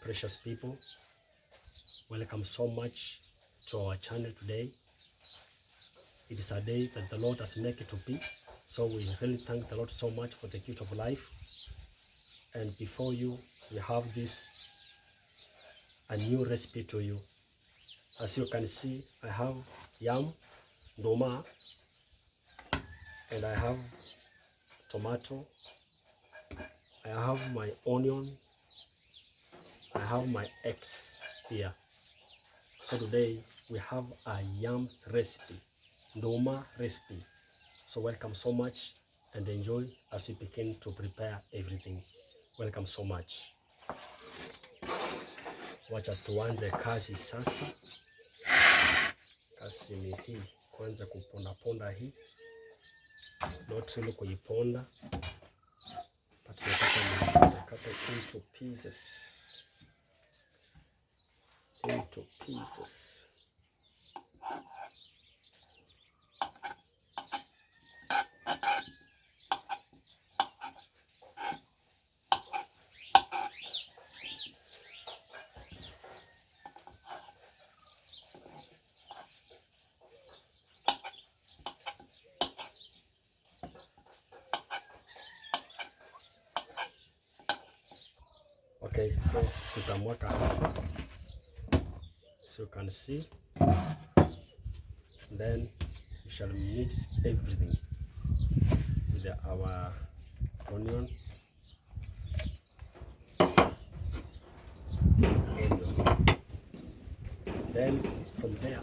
precious people, welcome so much to our channel today. It is a day that the Lord has made it to be, so we really thank the Lord so much for the gift of life. And before you, we have a new recipe to you. As you can see, I have yam, nduma, and I have tomato, I have my onion, I have my eggs here. So today we have a yams recipe, nduma recipe. So welcome so much and enjoy as we begin to prepare everything. Welcome so much. Wacha tuanze kazi sasa. Kazi ni hii, kwanza kuponda ponda hii. Not really kuiponda, but nakata into pieces. Into pieces. Okay, so tutamwaka hapa, so you can see. Then we shall mix everything with our onion. Then from there,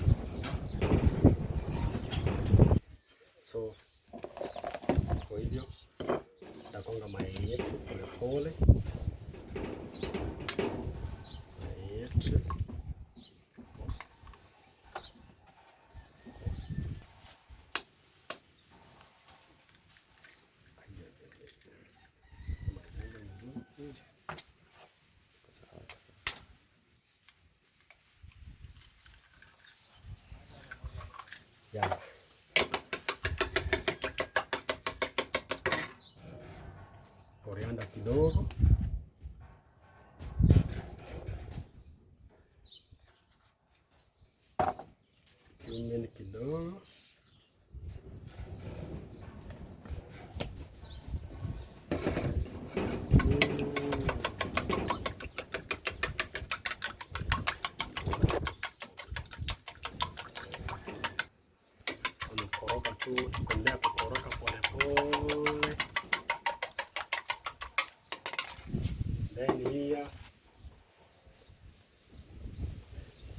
so kwa hivyo takonga mayai yetu polepole. Yeah. Coriander kidogo. Cumin kidogo. Kukoroga tu, tukiendelea kukoroga pole pole. Then here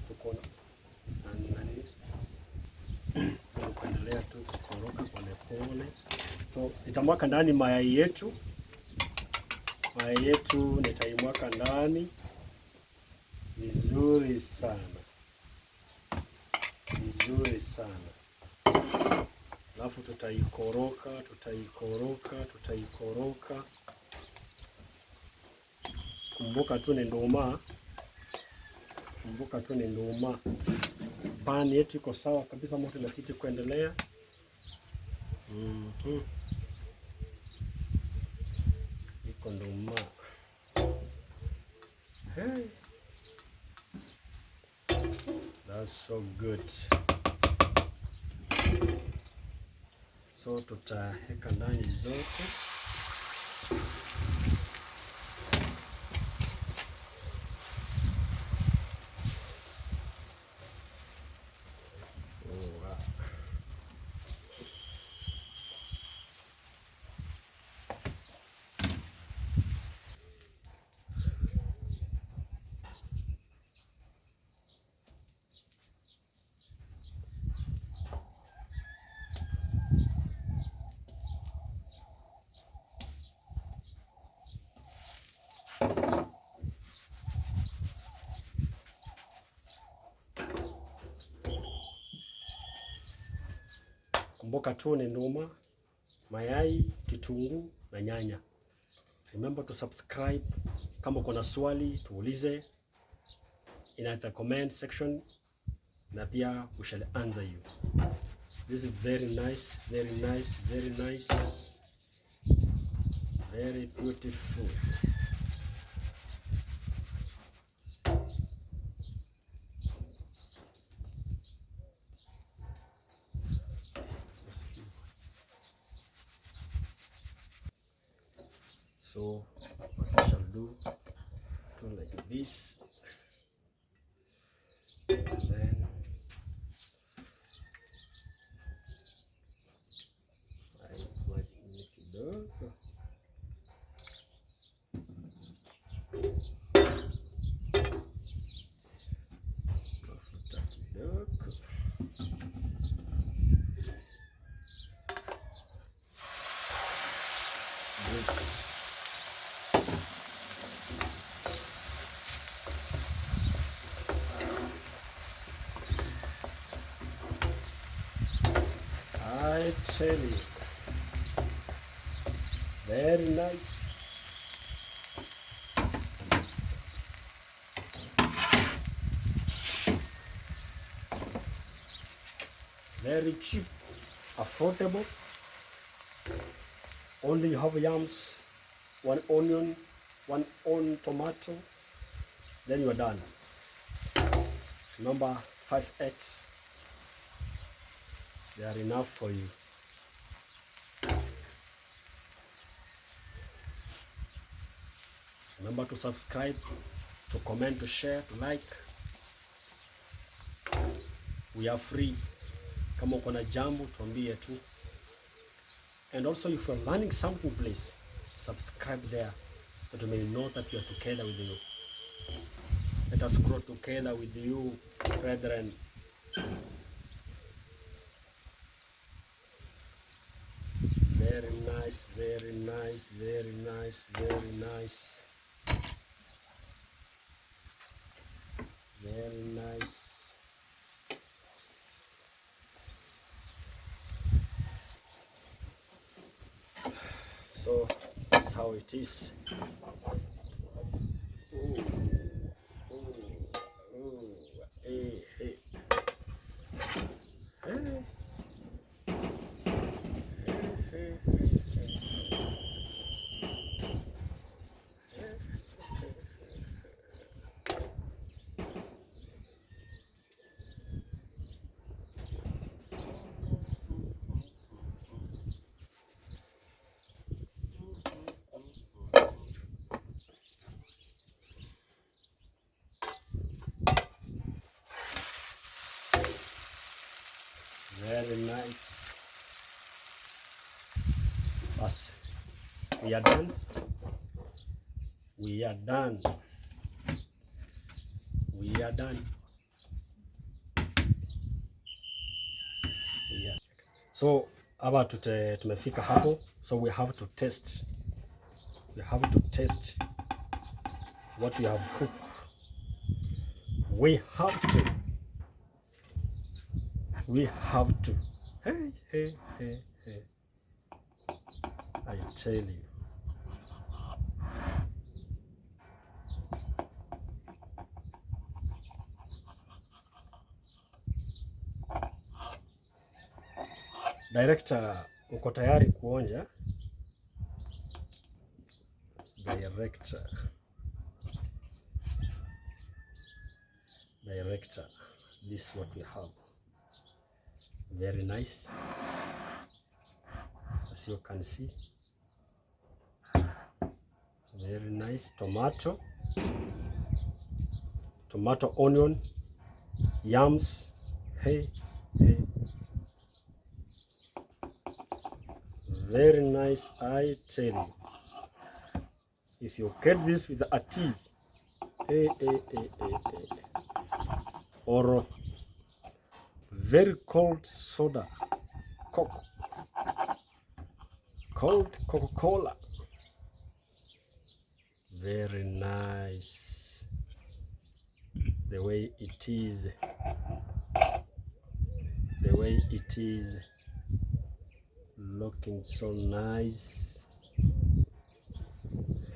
tuko na nani, so tukiendelea tu kukoroga pole pole. So nitamwaka ndani mayai yetu. Mayai yetu nitaimwaka ndani vizuri sana, vizuri sana. Alafu tutaikoroka. Kumbuka tu ni nduma. Pani yetu iko sawa kabisa, moto na siti kuendelea. Iko nduma. Hey. That's so good. So tutaweka ndani zote. Kumbuka tu ni nduma, mayai, kitunguu na nyanya. Remember to subscribe. Kama kuna swali tuulize in the comment section, na pia we shall answer you. This is very nice, very nice, very nice, very beautiful. So what I shall do like this, and then I might make it dark. I tell you, very nice. Very cheap, affordable. Only you have yams, 1 onion, 1 tomato, then you are done. Remember, 5 eggs, they are enough for you. Remember to subscribe, to comment, to share, to like. We are free. Kama uko na jambo tuambie tu. And also, if you're learning something, please subscribe there, that you may know that we are together with you. Let us grow together with you, brethren. Very nice, very nice, very nice, very nice. Very nice. So that's how it is. Ooh, ooh, ooh, hey, hey. Hey. Very nice. Us. We are done. We are done. We are done. Yeah. So hapa tumefika hapo. So we have to test. We have to test what we have cooked. We have to. We have to. Hey, hey, hey, hey. I tell you. Director, uko tayari kuonja? Director. Director, this is what we have. Very nice. As you can see. Very nice. Tomato. Tomato, onion, yams. Hey, hey. Very nice, I tell you. If you get this with a tea, hey, hey, hey, hey, hey. Or very cold soda, Coke, cold Coca-Cola. Very nice. The way it is. The way it is. Looking so nice.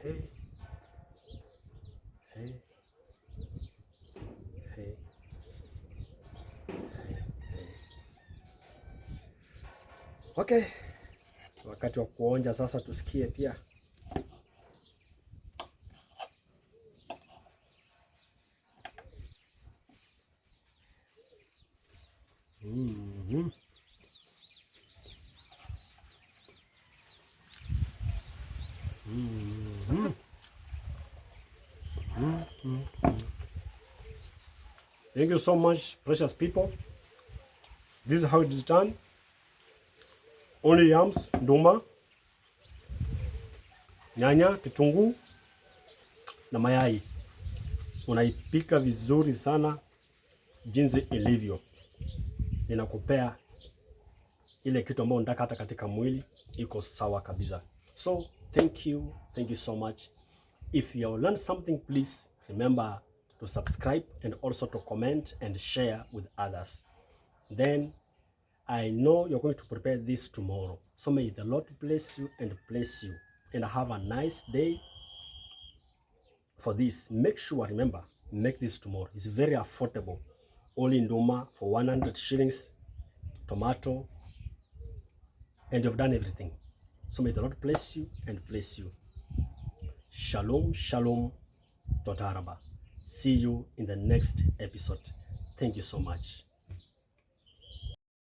Hey. Hey. Hey. Okay. Wakati wa kuonja sasa, tusikie pia. Thank you so much, precious people. This is how it is done. Only yams, nduma, nyanya, kitunguu na mayai. Unaipika vizuri sana jinsi ilivyo. Inakupea ile kitu ambayo unataka hata katika mwili iko sawa kabisa. So thank you so much. If you have learned something, please remember to subscribe and also to comment and share with others. Then I know you're going to prepare this tomorrow. So may the Lord bless you and have a nice day. For this, make sure, remember, make this tomorrow. It's very affordable. Only nduma for 100 shillings, tomato, and you've done everything. So may the Lord bless you and bless you. Shalom, shalom, Totaraba. See you in the next episode. Thank you so much.